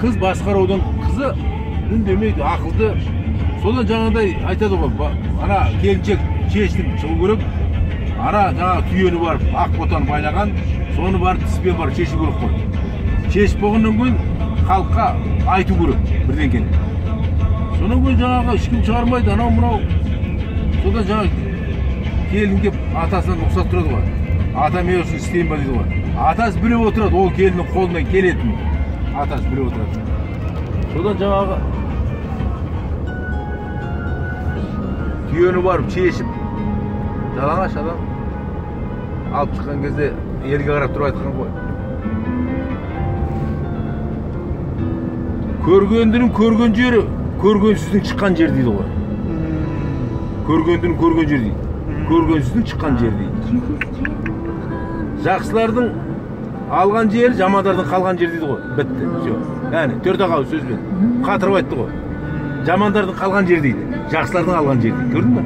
Kız басқарудың қызы үндемейді, ақылды. Содан жаңағыдай айтады ғой, ана келіншек шештің шығу керек. Ана жаңа түйені барып, ақ ботаны байлаған, соны барып тіспен барып шешу керек қой. Шешіп болғаннан кейін халыққа айту керек бірдеңкені. Сонан кейін жаңағы ешкім шығармайды, анау мынау. Содан жаңа келін кеп атасынан ұқсап тұрады ғой. Ата мен осыны істейін ба дейді ғой. Атасы біліп отырады, ол келіннің қолынан келетін. Атасы біліп отырады. Содан жаңағы түйені барып шешіп, жалаңаш адам алып шыққан кезде елге қарап тұрып айтқан ғой. Көргендінің көрген жері, көргенсіздің шыққан жер дейді ғой. Көргендінің көрген жер дейді. Көргенсіздің шыққан жер дейді. Жақсылардың алған жері, жамандардың қалған жер дейді ғой. Бітті. Яғни төрт ағау сөзбен қатырып айтты ғой. Жамандардың қалған жер дейді. Жақсылардың алған жер дейді. Көрдің бе?